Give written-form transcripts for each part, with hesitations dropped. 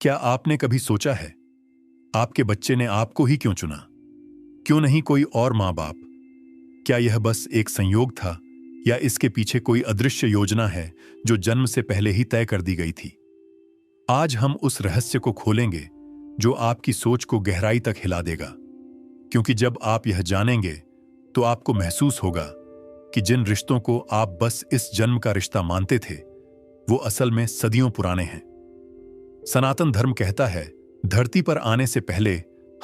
क्या आपने कभी सोचा है, आपके बच्चे ने आपको ही क्यों चुना? क्यों नहीं कोई और माँ बाप? क्या यह बस एक संयोग था, या इसके पीछे कोई अदृश्य योजना है जो जन्म से पहले ही तय कर दी गई थी? आज हम उस रहस्य को खोलेंगे जो आपकी सोच को गहराई तक हिला देगा। क्योंकि जब आप यह जानेंगे, तो आपको महसूस होगा कि जिन रिश्तों को आप बस इस जन्म का रिश्ता मानते थे, वो असल में सदियों पुराने हैं। सनातन धर्म कहता है, धरती पर आने से पहले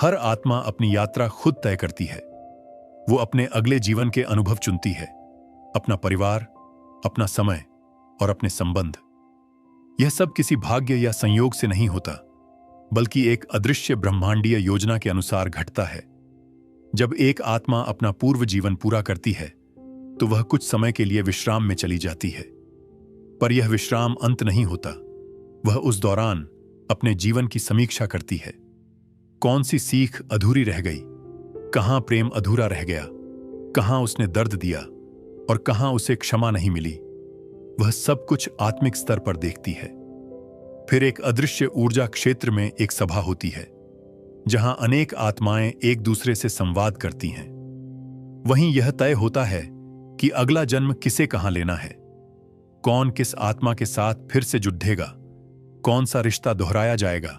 हर आत्मा अपनी यात्रा खुद तय करती है। वो अपने अगले जीवन के अनुभव चुनती है, अपना परिवार, अपना समय और अपने संबंध। यह सब किसी भाग्य या संयोग से नहीं होता, बल्कि एक अदृश्य ब्रह्मांडीय योजना के अनुसार घटता है। जब एक आत्मा अपना पूर्व जीवन पूरा करती है, तो वह कुछ समय के लिए विश्राम में चली जाती है। पर यह विश्राम अंत नहीं होता। वह उस दौरान अपने जीवन की समीक्षा करती है। कौन सी सीख अधूरी रह गई, कहां प्रेम अधूरा रह गया, कहां उसने दर्द दिया और कहां उसे क्षमा नहीं मिली। वह सब कुछ आत्मिक स्तर पर देखती है। फिर एक अदृश्य ऊर्जा क्षेत्र में एक सभा होती है, जहां अनेक आत्माएं एक दूसरे से संवाद करती हैं। वहीं यह तय होता है कि अगला जन्म किसे कहां लेना है, कौन किस आत्मा के साथ फिर से जुड़ेगा, कौन सा रिश्ता दोहराया जाएगा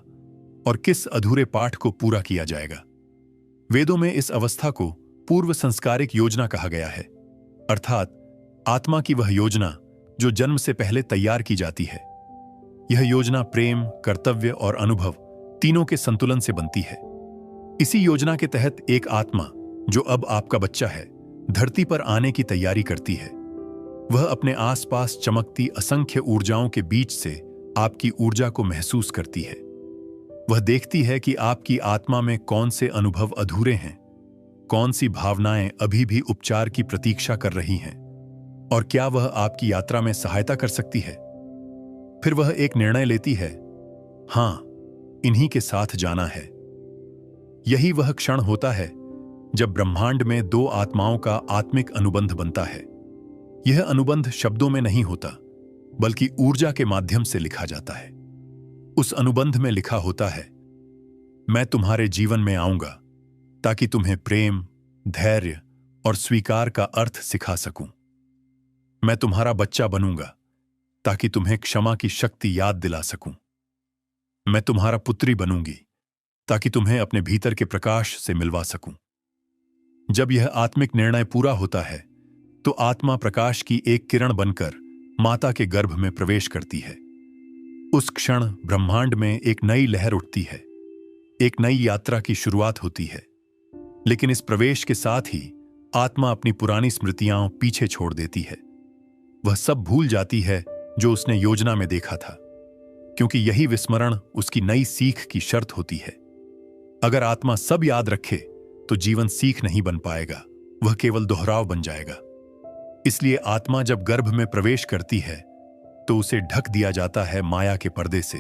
और किस अधूरे पाठ को पूरा किया जाएगा। वेदों में इस अवस्था को पूर्व संस्कारिक योजना कहा गया है, अर्थात आत्मा की वह योजना जो जन्म से पहले तैयार की जाती है। यह योजना प्रेम, कर्तव्य और अनुभव तीनों के संतुलन से बनती है। इसी योजना के तहत एक आत्मा, जो अब आपका बच्चा है, धरती पर आने की तैयारी करती है। वह अपने आसपास चमकती असंख्य ऊर्जाओं के बीच से आपकी ऊर्जा को महसूस करती है। वह देखती है कि आपकी आत्मा में कौन से अनुभव अधूरे हैं, कौन सी भावनाएं अभी भी उपचार की प्रतीक्षा कर रही हैं, और क्या वह आपकी यात्रा में सहायता कर सकती है। फिर वह एक निर्णय लेती है, हां, इन्हीं के साथ जाना है। यही वह क्षण होता है जब ब्रह्मांड में दो आत्माओं का आत्मिक अनुबंध बनता है। यह अनुबंध शब्दों में नहीं होता, बल्कि ऊर्जा के माध्यम से लिखा जाता है। उस अनुबंध में लिखा होता है, मैं तुम्हारे जीवन में आऊंगा ताकि तुम्हें प्रेम, धैर्य और स्वीकार का अर्थ सिखा सकूं। मैं तुम्हारा बच्चा बनूंगा ताकि तुम्हें क्षमा की शक्ति याद दिला सकूं। मैं तुम्हारा पुत्री बनूंगी ताकि तुम्हें अपने भीतर के प्रकाश से मिलवा सकूं। जब यह आत्मिक निर्णय पूरा होता है, तो आत्मा प्रकाश की एक किरण बनकर माता के गर्भ में प्रवेश करती है। उस क्षण ब्रह्मांड में एक नई लहर उठती है, एक नई यात्रा की शुरुआत होती है। लेकिन इस प्रवेश के साथ ही आत्मा अपनी पुरानी स्मृतियां पीछे छोड़ देती है। वह सब भूल जाती है जो उसने योजना में देखा था, क्योंकि यही विस्मरण उसकी नई सीख की शर्त होती है। अगर आत्मा सब याद रखे, तो जीवन सीख नहीं बन पाएगा, वह केवल दोहराव बन जाएगा। इसलिए आत्मा जब गर्भ में प्रवेश करती है, तो उसे ढक दिया जाता है माया के पर्दे से।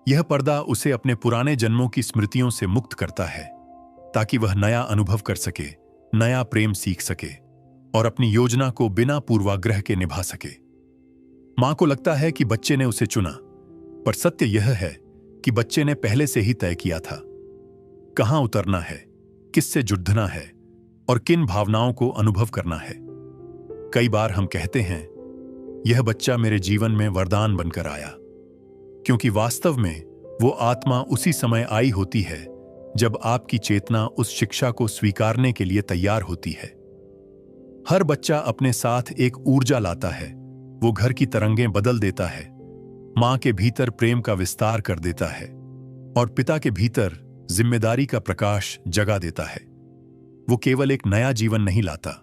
यह पर्दा उसे अपने पुराने जन्मों की स्मृतियों से मुक्त करता है, ताकि वह नया अनुभव कर सके, नया प्रेम सीख सके और अपनी योजना को बिना पूर्वाग्रह के निभा सके। मां को लगता है कि बच्चे ने उसे चुना, पर सत्य यह है कि बच्चे ने पहले से ही तय किया था कहां उतरना है, किससे जुड़ना है और किन भावनाओं को अनुभव करना है। कई बार हम कहते हैं, यह बच्चा मेरे जीवन में वरदान बनकर आया, क्योंकि वास्तव में वो आत्मा उसी समय आई होती है जब आपकी चेतना उस शिक्षा को स्वीकारने के लिए तैयार होती है। हर बच्चा अपने साथ एक ऊर्जा लाता है। वो घर की तरंगें बदल देता है, मां के भीतर प्रेम का विस्तार कर देता है और पिता के भीतर जिम्मेदारी का प्रकाश जगा देता है। वो केवल एक नया जीवन नहीं लाता,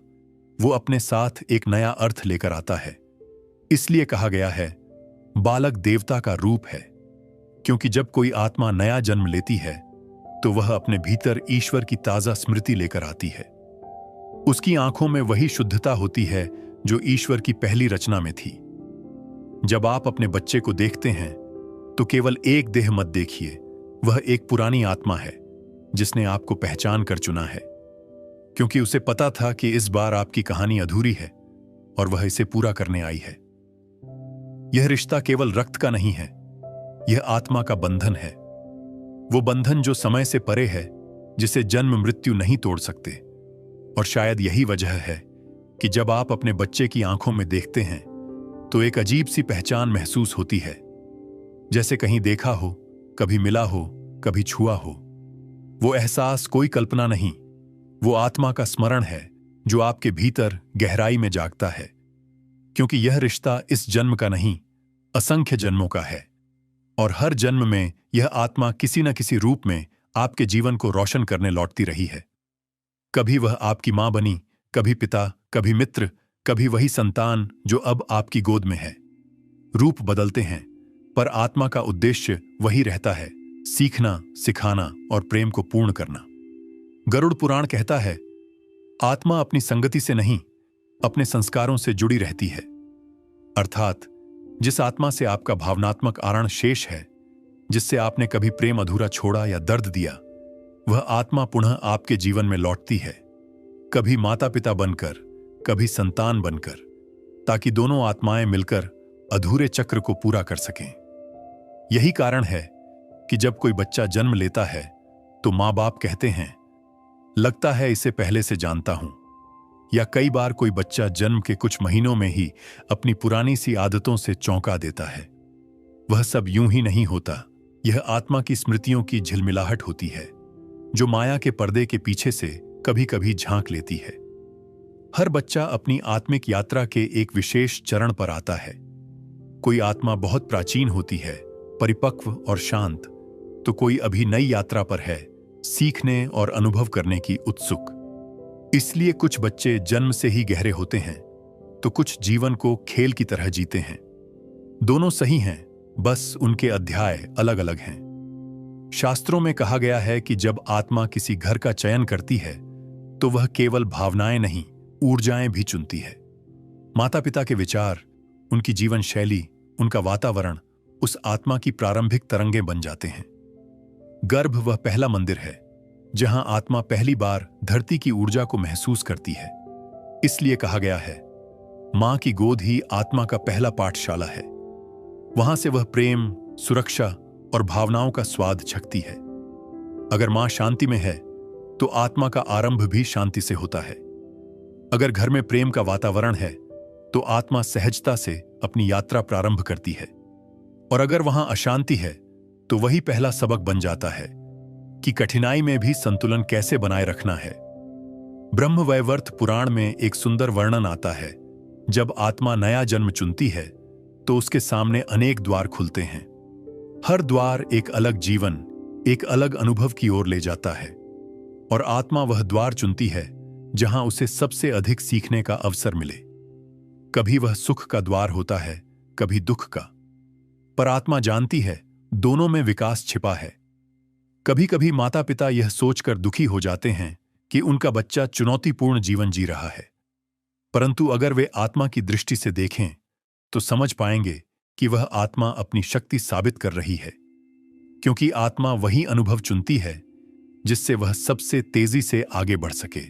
वो अपने साथ एक नया अर्थ लेकर आता है। इसलिए कहा गया है, बालक देवता का रूप है, क्योंकि जब कोई आत्मा नया जन्म लेती है, तो वह अपने भीतर ईश्वर की ताजा स्मृति लेकर आती है। उसकी आंखों में वही शुद्धता होती है जो ईश्वर की पहली रचना में थी। जब आप अपने बच्चे को देखते हैं, तो केवल एक देह मत देखिए, वह एक पुरानी आत्मा है जिसने आपको पहचान कर चुना है, क्योंकि उसे पता था कि इस बार आपकी कहानी अधूरी है और वह इसे पूरा करने आई है। यह रिश्ता केवल रक्त का नहीं है, यह आत्मा का बंधन है, वो बंधन जो समय से परे है, जिसे जन्म मृत्यु नहीं तोड़ सकते। और शायद यही वजह है कि जब आप अपने बच्चे की आंखों में देखते हैं तो एक अजीब सी पहचान महसूस होती है, जैसे कहीं देखा हो, कभी मिला हो, कभी छुआ हो। वो एहसास कोई कल्पना नहीं, वो आत्मा का स्मरण है जो आपके भीतर गहराई में जागता है, क्योंकि यह रिश्ता इस जन्म का नहीं, असंख्य जन्मों का है। और हर जन्म में यह आत्मा किसी न किसी रूप में आपके जीवन को रोशन करने लौटती रही है। कभी वह आपकी मां बनी, कभी पिता, कभी मित्र, कभी वही संतान जो अब आपकी गोद में है। रूप बदलते हैं, पर आत्मा का उद्देश्य वही रहता है, सीखना, सिखाना और प्रेम को पूर्ण करना। गरुड़ पुराण कहता है, आत्मा अपनी संगति से नहीं, अपने संस्कारों से जुड़ी रहती है। अर्थात जिस आत्मा से आपका भावनात्मक आरण शेष है, जिससे आपने कभी प्रेम अधूरा छोड़ा या दर्द दिया, वह आत्मा पुनः आपके जीवन में लौटती है, कभी माता पिता बनकर, कभी संतान बनकर, ताकि दोनों आत्माएं मिलकर अधूरे चक्र को पूरा कर सकें। यही कारण है कि जब कोई बच्चा जन्म लेता है तो माँ बाप कहते हैं, लगता है इसे पहले से जानता हूं। या कई बार कोई बच्चा जन्म के कुछ महीनों में ही अपनी पुरानी सी आदतों से चौंका देता है। वह सब यूं ही नहीं होता, यह आत्मा की स्मृतियों की झिलमिलाहट होती है, जो माया के पर्दे के पीछे से कभी कभी झांक लेती है। हर बच्चा अपनी आत्मिक यात्रा के एक विशेष चरण पर आता है। कोई आत्मा बहुत प्राचीन होती है, परिपक्व और शांत, तो कोई अभी नई यात्रा पर है, सीखने और अनुभव करने की उत्सुक। इसलिए कुछ बच्चे जन्म से ही गहरे होते हैं, तो कुछ जीवन को खेल की तरह जीते हैं। दोनों सही हैं, बस उनके अध्याय अलग अलग हैं। शास्त्रों में कहा गया है कि जब आत्मा किसी घर का चयन करती है तो वह केवल भावनाएं नहीं, ऊर्जाएं भी चुनती है। माता पिता के विचार, उनकी जीवन शैली, उनका वातावरण उस आत्मा की प्रारंभिक तरंगें बन जाते हैं। गर्भ वह पहला मंदिर है जहां आत्मा पहली बार धरती की ऊर्जा को महसूस करती है। इसलिए कहा गया है, मां की गोद ही आत्मा का पहला पाठशाला है। वहां से वह प्रेम, सुरक्षा और भावनाओं का स्वाद छकती है। अगर मां शांति में है तो आत्मा का आरंभ भी शांति से होता है। अगर घर में प्रेम का वातावरण है तो आत्मा सहजता से अपनी यात्रा प्रारंभ करती है। और अगर वहां अशांति है तो वही पहला सबक बन जाता है कि कठिनाई में भी संतुलन कैसे बनाए रखना है। ब्रह्मवैवर्त पुराण में एक सुंदर वर्णन आता है, जब आत्मा नया जन्म चुनती है तो उसके सामने अनेक द्वार खुलते हैं। हर द्वार एक अलग जीवन, एक अलग अनुभव की ओर ले जाता है। और आत्मा वह द्वार चुनती है जहां उसे सबसे अधिक सीखने का अवसर मिले। कभी वह सुख का द्वार होता है, कभी दुख का, पर आत्मा जानती है दोनों में विकास छिपा है। कभी कभी माता पिता यह सोचकर दुखी हो जाते हैं कि उनका बच्चा चुनौतीपूर्ण जीवन जी रहा है, परंतु अगर वे आत्मा की दृष्टि से देखें तो समझ पाएंगे कि वह आत्मा अपनी शक्ति साबित कर रही है, क्योंकि आत्मा वही अनुभव चुनती है जिससे वह सबसे तेजी से आगे बढ़ सके।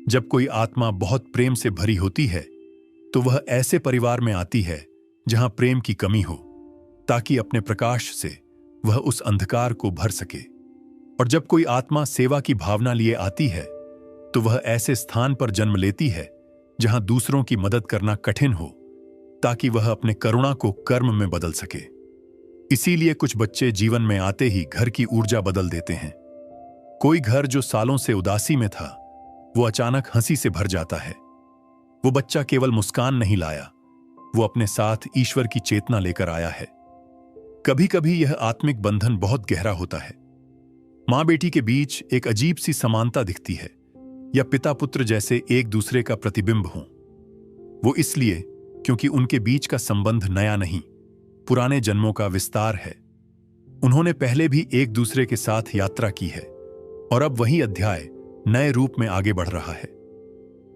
जब कोई आत्मा बहुत प्रेम से भरी होती है तो वह ऐसे परिवार में आती है जहां प्रेम की कमी हो, ताकि अपने प्रकाश से वह उस अंधकार को भर सके। और जब कोई आत्मा सेवा की भावना लिए आती है तो वह ऐसे स्थान पर जन्म लेती है जहां दूसरों की मदद करना कठिन हो, ताकि वह अपने करुणा को कर्म में बदल सके। इसीलिए कुछ बच्चे जीवन में आते ही घर की ऊर्जा बदल देते हैं। कोई घर जो सालों से उदासी में था, वो अचानक हंसी से भर जाता है। वो बच्चा केवल मुस्कान नहीं लाया, वो अपने साथ ईश्वर की चेतना लेकर आया है। कभी कभी यह आत्मिक बंधन बहुत गहरा होता है। मां बेटी के बीच एक अजीब सी समानता दिखती है, या पिता पुत्र जैसे एक दूसरे का प्रतिबिंब हों। वो इसलिए क्योंकि उनके बीच का संबंध नया नहीं, पुराने जन्मों का विस्तार है। उन्होंने पहले भी एक दूसरे के साथ यात्रा की है और अब वही अध्याय नए रूप में आगे बढ़ रहा है।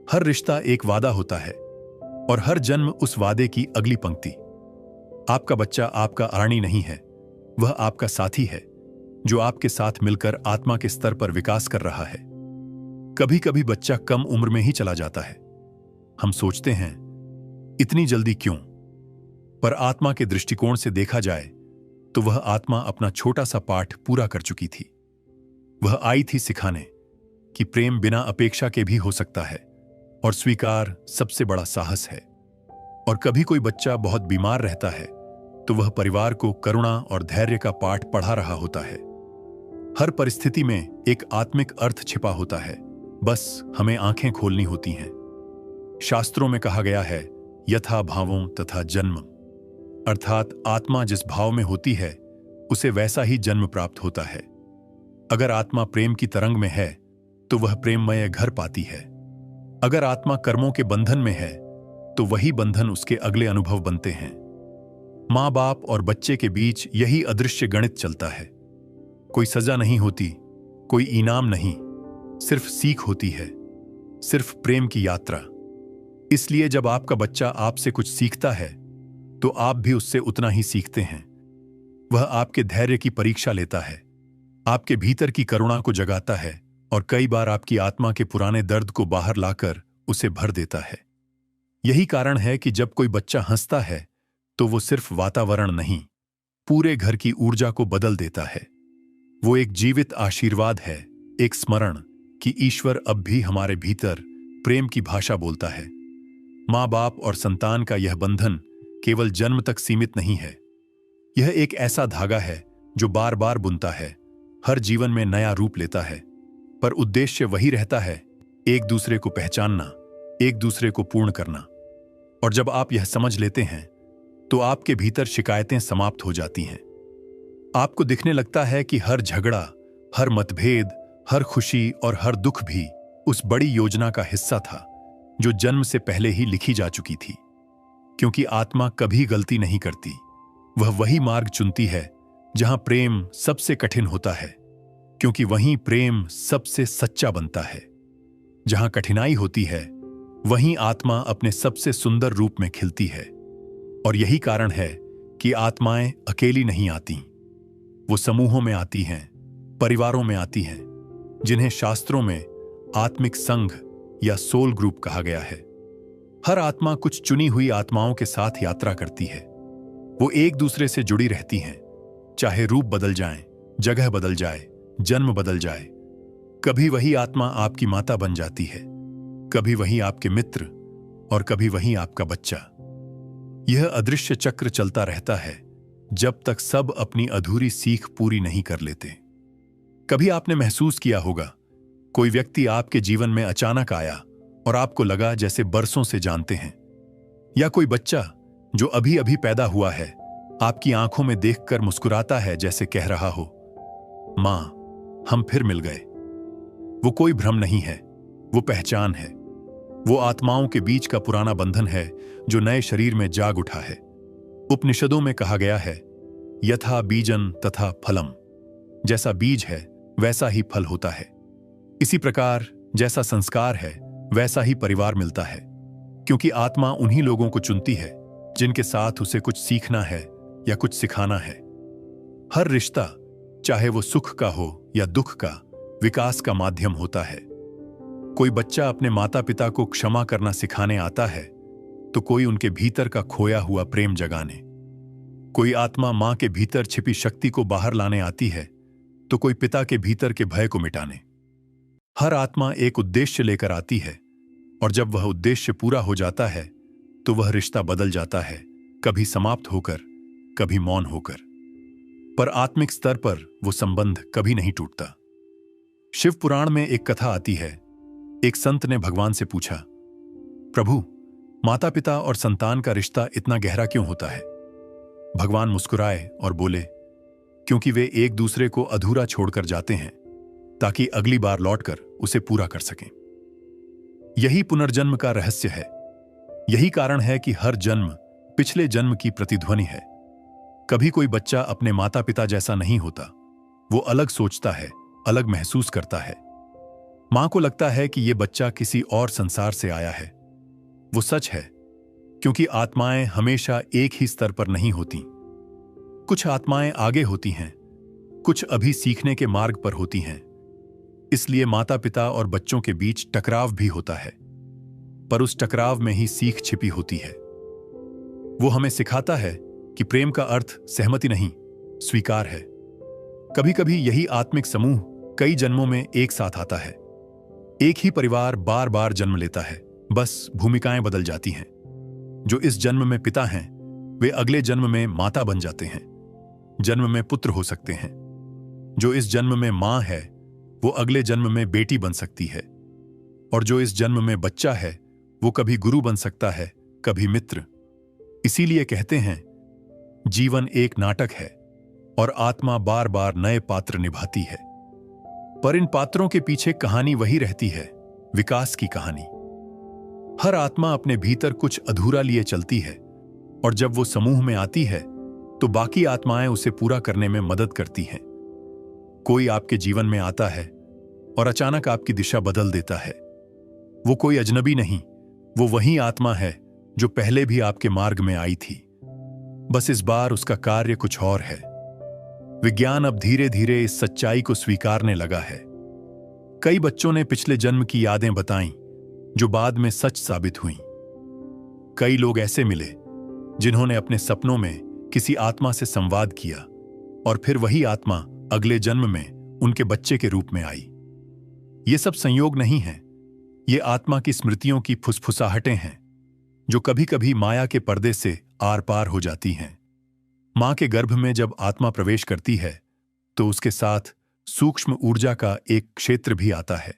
हर रिश्ता एक वादा होता है और हर जन्म उस वादे की अगली पंक्ति। आपका बच्चा आपका अरानी नहीं है, वह आपका साथी है जो आपके साथ मिलकर आत्मा के स्तर पर विकास कर रहा है। कभी कभी बच्चा कम उम्र में ही चला जाता है। हम सोचते हैं, इतनी जल्दी क्यों? पर आत्मा के दृष्टिकोण से देखा जाए तो वह आत्मा अपना छोटा सा पाठ पूरा कर चुकी थी। वह आई थी सिखाने कि प्रेम बिना अपेक्षा के भी हो सकता है और स्वीकार सबसे बड़ा साहस है। और कभी कोई बच्चा बहुत बीमार रहता है तो वह परिवार को करुणा और धैर्य का पाठ पढ़ा रहा होता है। हर परिस्थिति में एक आत्मिक अर्थ छिपा होता है, बस हमें आंखें खोलनी होती हैं। शास्त्रों में कहा गया है, यथा भावों तथा जन्म, अर्थात आत्मा जिस भाव में होती है उसे वैसा ही जन्म प्राप्त होता है। अगर आत्मा प्रेम की तरंग में है तो वह प्रेममय घर पाती है। अगर आत्मा कर्मों के बंधन में है तो वही बंधन उसके अगले अनुभव बनते हैं। माँ बाप और बच्चे के बीच यही अदृश्य गणित चलता है। कोई सजा नहीं होती, कोई इनाम नहीं, सिर्फ सीख होती है, सिर्फ प्रेम की यात्रा। इसलिए जब आपका बच्चा आपसे कुछ सीखता है तो आप भी उससे उतना ही सीखते हैं। वह आपके धैर्य की परीक्षा लेता है, आपके भीतर की करुणा को जगाता है और कई बार आपकी आत्मा के पुराने दर्द को बाहर लाकर उसे भर देता है। यही कारण है कि जब कोई बच्चा हंसता है तो वो सिर्फ वातावरण नहीं, पूरे घर की ऊर्जा को बदल देता है। वो एक जीवित आशीर्वाद है, एक स्मरण कि ईश्वर अब भी हमारे भीतर प्रेम की भाषा बोलता है। माँ बाप और संतान का यह बंधन केवल जन्म तक सीमित नहीं है। यह एक ऐसा धागा है जो बार बार बुनता है, हर जीवन में नया रूप लेता है, पर उद्देश्य वही रहता है, एक दूसरे को पहचानना, एक दूसरे को पूर्ण करना। और जब आप यह समझ लेते हैं तो आपके भीतर शिकायतें समाप्त हो जाती हैं। आपको दिखने लगता है कि हर झगड़ा, हर मतभेद, हर खुशी और हर दुख भी उस बड़ी योजना का हिस्सा था जो जन्म से पहले ही लिखी जा चुकी थी। क्योंकि आत्मा कभी गलती नहीं करती, वह वही मार्ग चुनती है जहां प्रेम सबसे कठिन होता है, क्योंकि वहीं प्रेम सबसे सच्चा बनता है। जहां कठिनाई होती है वहीं आत्मा अपने सबसे सुंदर रूप में खिलती है। और यही कारण है कि आत्माएं अकेली नहीं आती, वो समूहों में आती हैं, परिवारों में आती हैं, जिन्हें शास्त्रों में आत्मिक संघ या सोल ग्रुप कहा गया है। हर आत्मा कुछ चुनी हुई आत्माओं के साथ यात्रा करती है। वो एक दूसरे से जुड़ी रहती हैं, चाहे रूप बदल जाएं, जगह बदल जाए, जन्म बदल जाए। कभी वही आत्मा आपकी माता बन जाती है, कभी वही आपके मित्र और कभी वही आपका बच्चा। यह अदृश्य चक्र चलता रहता है जब तक सब अपनी अधूरी सीख पूरी नहीं कर लेते। कभी आपने महसूस किया होगा, कोई व्यक्ति आपके जीवन में अचानक आया और आपको लगा जैसे बरसों से जानते हैं। या कोई बच्चा जो अभी अभी पैदा हुआ है आपकी आंखों में देखकर मुस्कुराता है, जैसे कह रहा हो, मां, हम फिर मिल गए। वो कोई भ्रम नहीं है, वो पहचान है। वो आत्माओं के बीच का पुराना बंधन है जो नए शरीर में जाग उठा है। उपनिषदों में कहा गया है, यथा बीजन तथा फलम, जैसा बीज है वैसा ही फल होता है। इसी प्रकार जैसा संस्कार है वैसा ही परिवार मिलता है, क्योंकि आत्मा उन्हीं लोगों को चुनती है जिनके साथ उसे कुछ सीखना है या कुछ सिखाना है। हर रिश्ता, चाहे वो सुख का हो या दुख का, विकास का माध्यम होता है। कोई बच्चा अपने माता पिता को क्षमा करना सिखाने आता है तो कोई उनके भीतर का खोया हुआ प्रेम जगाने। कोई आत्मा मां के भीतर छिपी शक्ति को बाहर लाने आती है तो कोई पिता के भीतर के भय को मिटाने। हर आत्मा एक उद्देश्य लेकर आती है और जब वह उद्देश्य पूरा हो जाता है तो वह रिश्ता बदल जाता है, कभी समाप्त होकर, कभी मौन होकर, पर आत्मिक स्तर पर वो संबंध कभी नहीं टूटता। शिव पुराण में एक कथा आती है। एक संत ने भगवान से पूछा, प्रभु, माता पिता और संतान का रिश्ता इतना गहरा क्यों होता है? भगवान मुस्कुराए और बोले, क्योंकि वे एक दूसरे को अधूरा छोड़कर जाते हैं ताकि अगली बार लौटकर उसे पूरा कर सकें। यही पुनर्जन्म का रहस्य है। यही कारण है कि हर जन्म पिछले जन्म की प्रतिध्वनि है। कभी कोई बच्चा अपने माता पिता जैसा नहीं होता। वो अलग सोचता है, अलग महसूस करता है। मां को लगता है कि यह बच्चा किसी और संसार से आया है। वो सच है, क्योंकि आत्माएं हमेशा एक ही स्तर पर नहीं होती। कुछ आत्माएं आगे होती हैं, कुछ अभी सीखने के मार्ग पर होती हैं। इसलिए माता पिता और बच्चों के बीच टकराव भी होता है, पर उस टकराव में ही सीख छिपी होती है। वो हमें सिखाता है कि प्रेम का अर्थ सहमति नहीं, स्वीकार है। कभी कभी यही आत्मिक समूह कई जन्मों में एक साथ आता है। एक ही परिवार बार बार जन्म लेता है, बस भूमिकाएं बदल जाती हैं। जो इस जन्म में पिता हैं वे अगले जन्म में माता बन जाते हैं। जन्म में पुत्र हो सकते हैं। जो इस जन्म में मां है वो अगले जन्म में बेटी बन सकती है। और जो इस जन्म में बच्चा है वो कभी गुरु बन सकता है, कभी मित्र। इसीलिए कहते हैं जीवन एक नाटक है और आत्मा बार बार नए पात्र निभाती है। पर इन पात्रों के पीछे कहानी वही रहती है, विकास की कहानी। हर आत्मा अपने भीतर कुछ अधूरा लिए चलती है और जब वो समूह में आती है तो बाकी आत्माएं उसे पूरा करने में मदद करती हैं। कोई आपके जीवन में आता है और अचानक आपकी दिशा बदल देता है। वो कोई अजनबी नहीं, वो वही आत्मा है जो पहले भी आपके मार्ग में आई थी। बस इस बार उसका कार्य कुछ और है। विज्ञान अब धीरे धीरे इस सच्चाई को स्वीकारने लगा है। कई बच्चों ने पिछले जन्म की यादें बताईं जो बाद में सच साबित हुईं। कई लोग ऐसे मिले जिन्होंने अपने सपनों में किसी आत्मा से संवाद किया और फिर वही आत्मा अगले जन्म में उनके बच्चे के रूप में आई। ये सब संयोग नहीं है, ये आत्मा की स्मृतियों की फुसफुसाहटें हैं जो कभी कभी माया के पर्दे से आर पार हो जाती हैं। मां के गर्भ में जब आत्मा प्रवेश करती है तो उसके साथ सूक्ष्म ऊर्जा का एक क्षेत्र भी आता है।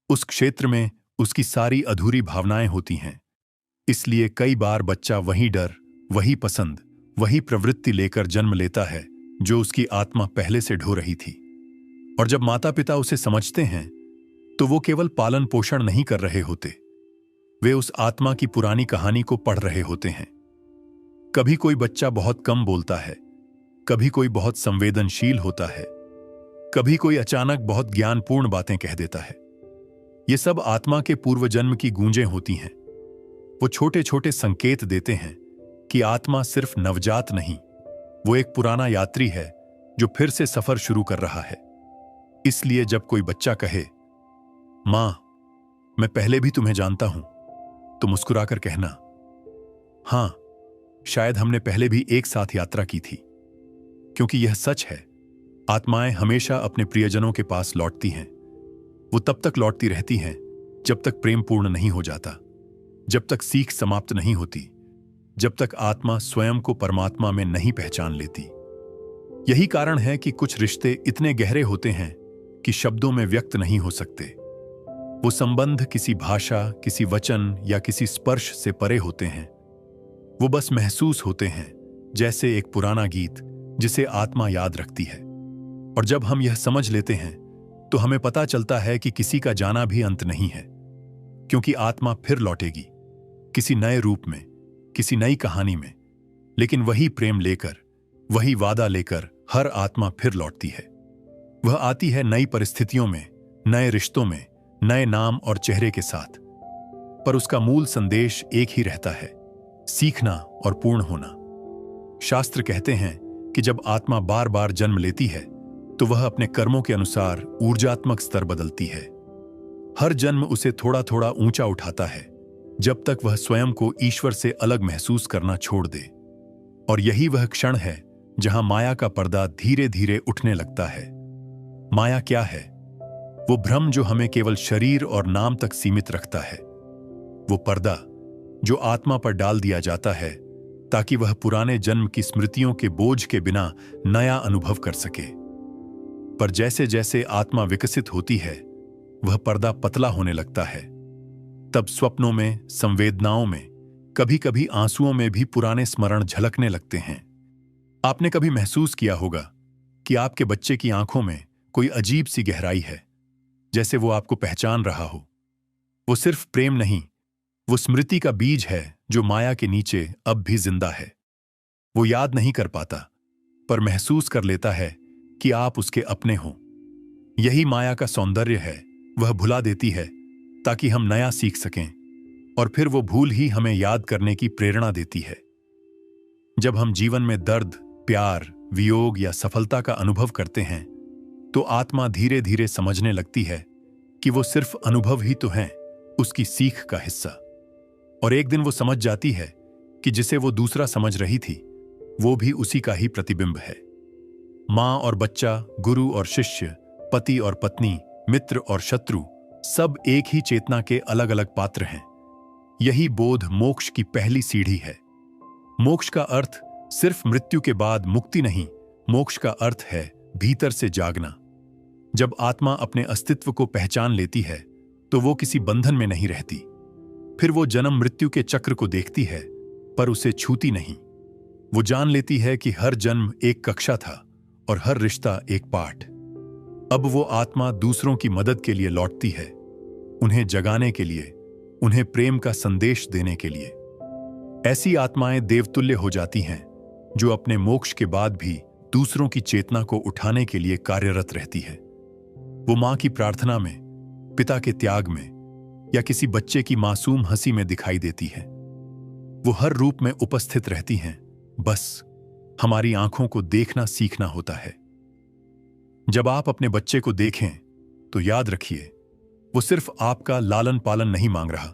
उस क्षेत्र में उसकी सारी अधूरी भावनाएं होती हैं। इसलिए कई बार बच्चा वही डर, वही पसंद, वही प्रवृत्ति लेकर जन्म लेता है जो उसकी आत्मा पहले से ढो रही थी। और जब माता पिता उसे समझते हैं तो वो केवल पालन पोषण नहीं कर रहे होते, वे उस आत्मा की पुरानी कहानी को पढ़ रहे होते हैं। कभी कोई बच्चा बहुत कम बोलता है, कभी कोई बहुत संवेदनशील होता है, कभी कोई अचानक बहुत ज्ञानपूर्ण बातें कह देता है। ये सब आत्मा के पूर्व जन्म की गूंजें होती हैं। वो छोटे छोटे संकेत देते हैं कि आत्मा सिर्फ नवजात नहीं, वो एक पुराना यात्री है जो फिर से सफर शुरू कर रहा है। इसलिए जब कोई बच्चा कहे मां मैं पहले भी तुम्हें जानता हूं, तो मुस्कुराकर कहना हां, शायद हमने पहले भी एक साथ यात्रा की थी। क्योंकि यह सच है, आत्माएं हमेशा अपने प्रियजनों के पास लौटती हैं। वो तब तक लौटती रहती हैं जब तक प्रेम पूर्ण नहीं हो जाता, जब तक सीख समाप्त नहीं होती, जब तक आत्मा स्वयं को परमात्मा में नहीं पहचान लेती। यही कारण है कि कुछ रिश्ते इतने गहरे होते हैं कि शब्दों में व्यक्त नहीं हो सकते। वो संबंध किसी भाषा, किसी वचन या किसी स्पर्श से परे होते हैं। वो बस महसूस होते हैं, जैसे एक पुराना गीत जिसे आत्मा याद रखती है। और जब हम यह समझ लेते हैं तो हमें पता चलता है कि किसी का जाना भी अंत नहीं है, क्योंकि आत्मा फिर लौटेगी, किसी नए रूप में, किसी नई कहानी में। लेकिन वही प्रेम लेकर, वही वादा लेकर हर आत्मा फिर लौटती है। वह आती है नई परिस्थितियों में, नए रिश्तों में, नए नाम और चेहरे के साथ। पर उसका मूल संदेश एक ही रहता है, सीखना और पूर्ण होना। शास्त्र कहते हैं कि जब आत्मा बार बार जन्म लेती है तो वह अपने कर्मों के अनुसार ऊर्जात्मक स्तर बदलती है। हर जन्म उसे थोड़ा थोड़ा ऊंचा उठाता है, जब तक वह स्वयं को ईश्वर से अलग महसूस करना छोड़ दे। और यही वह क्षण है जहां माया का पर्दा धीरे धीरे उठने लगता है। माया क्या है? वो भ्रम जो हमें केवल शरीर और नाम तक सीमित रखता है। वो पर्दा जो आत्मा पर डाल दिया जाता है ताकि वह पुराने जन्म की स्मृतियों के बोझ के बिना नया अनुभव कर सके। पर जैसे जैसे आत्मा विकसित होती है वह पर्दा पतला होने लगता है। तब स्वप्नों में, संवेदनाओं में, कभी कभी आंसुओं में भी पुराने स्मरण झलकने लगते हैं। आपने कभी महसूस किया होगा कि आपके बच्चे की आंखों में कोई अजीब सी गहराई है, जैसे वो आपको पहचान रहा हो। वो सिर्फ प्रेम नहीं, वो स्मृति का बीज है जो माया के नीचे अब भी जिंदा है। वो याद नहीं कर पाता, पर महसूस कर लेता है कि आप उसके अपने हो। यही माया का सौंदर्य है, वह भुला देती है ताकि हम नया सीख सकें, और फिर वो भूल ही हमें याद करने की प्रेरणा देती है। जब हम जीवन में दर्द, प्यार, वियोग या सफलता का अनुभव करते हैं तो आत्मा धीरे धीरे समझने लगती है कि वो सिर्फ अनुभव ही तो हैं, उसकी सीख का हिस्सा। और एक दिन वो समझ जाती है कि जिसे वो दूसरा समझ रही थी वो भी उसी का ही प्रतिबिंब है। माँ और बच्चा, गुरु और शिष्य, पति और पत्नी, मित्र और शत्रु, सब एक ही चेतना के अलग अलग पात्र हैं। यही बोध मोक्ष की पहली सीढ़ी है। मोक्ष का अर्थ सिर्फ मृत्यु के बाद मुक्ति नहीं, मोक्ष का अर्थ है भीतर से जागना। जब आत्मा अपने अस्तित्व को पहचान लेती है तो वो किसी बंधन में नहीं रहती। फिर वो जन्म मृत्यु के चक्र को देखती है पर उसे छूती नहीं। वो जान लेती है कि हर जन्म एक कक्षा था और हर रिश्ता एक पाठ। अब वो आत्मा दूसरों की मदद के लिए लौटती है, उन्हें जगाने के लिए, उन्हें प्रेम का संदेश देने के लिए। ऐसी आत्माएं देवतुल्य हो जाती हैं जो अपने मोक्ष के बाद भी दूसरों की चेतना को उठाने के लिए कार्यरत रहती है। वो मां की प्रार्थना में, पिता के त्याग में या किसी बच्चे की मासूम हंसी में दिखाई देती है। वो हर रूप में उपस्थित रहती हैं, बस हमारी आंखों को देखना सीखना होता है। जब आप अपने बच्चे को देखें तो याद रखिए, वो सिर्फ आपका लालन पालन नहीं मांग रहा,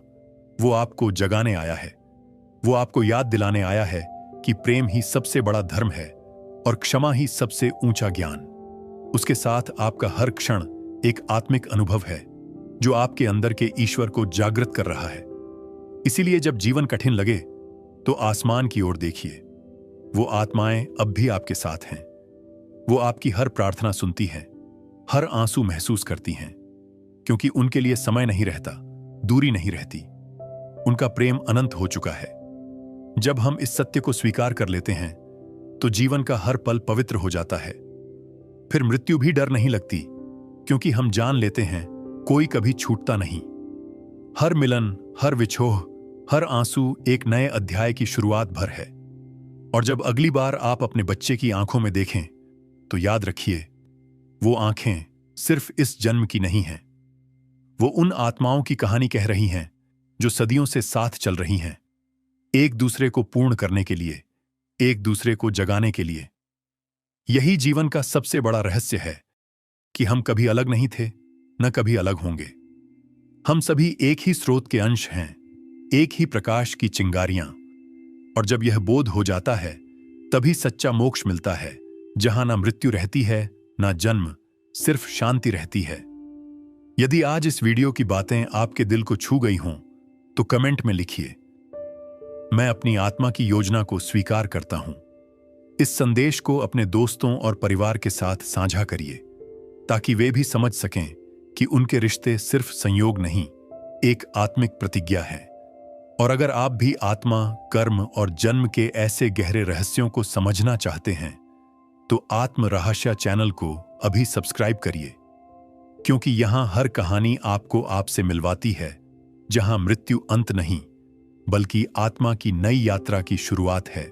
वो आपको जगाने आया है। वो आपको याद दिलाने आया है कि प्रेम ही सबसे बड़ा धर्म है और क्षमा ही सबसे ऊंचा ज्ञान। उसके साथ आपका हर क्षण एक आत्मिक अनुभव है जो आपके अंदर के ईश्वर को जागृत कर रहा है। इसीलिए जब जीवन कठिन लगे तो आसमान की ओर देखिए। वो आत्माएं अब भी आपके साथ हैं। वो आपकी हर प्रार्थना सुनती हैं, हर आंसू महसूस करती हैं, क्योंकि उनके लिए समय नहीं रहता, दूरी नहीं रहती। उनका प्रेम अनंत हो चुका है। जब हम इस सत्य को स्वीकार कर लेते हैं तो जीवन का हर पल पवित्र हो जाता है। फिर मृत्यु भी डर नहीं लगती, क्योंकि हम जान लेते हैं कोई कभी छूटता नहीं। हर मिलन, हर विछोह, हर आंसू एक नए अध्याय की शुरुआत भर है। और जब अगली बार आप अपने बच्चे की आंखों में देखें तो याद रखिए, वो आंखें सिर्फ इस जन्म की नहीं हैं। वो उन आत्माओं की कहानी कह रही हैं जो सदियों से साथ चल रही हैं, एक दूसरे को पूर्ण करने के लिए, एक दूसरे को जगाने के लिए। यही जीवन का सबसे बड़ा रहस्य है कि हम कभी अलग नहीं थे, न कभी अलग होंगे। हम सभी एक ही स्रोत के अंश हैं, एक ही प्रकाश की चिंगारियां। और जब यह बोध हो जाता है तभी सच्चा मोक्ष मिलता है, जहां ना मृत्यु रहती है, ना जन्म, सिर्फ शांति रहती है। यदि आज इस वीडियो की बातें आपके दिल को छू गई हों तो कमेंट में लिखिए, मैं अपनी आत्मा की योजना को स्वीकार करता हूं। इस संदेश को अपने दोस्तों और परिवार के साथ साझा करिए ताकि वे भी समझ सकें कि उनके रिश्ते सिर्फ संयोग नहीं, एक आत्मिक प्रतिज्ञा है। और अगर आप भी आत्मा, कर्म और जन्म के ऐसे गहरे रहस्यों को समझना चाहते हैं तो आत्म रहस्य चैनल को अभी सब्सक्राइब करिए, क्योंकि यहां हर कहानी आपको आपसे मिलवाती है, जहां मृत्यु अंत नहीं बल्कि आत्मा की नई यात्रा की शुरुआत है।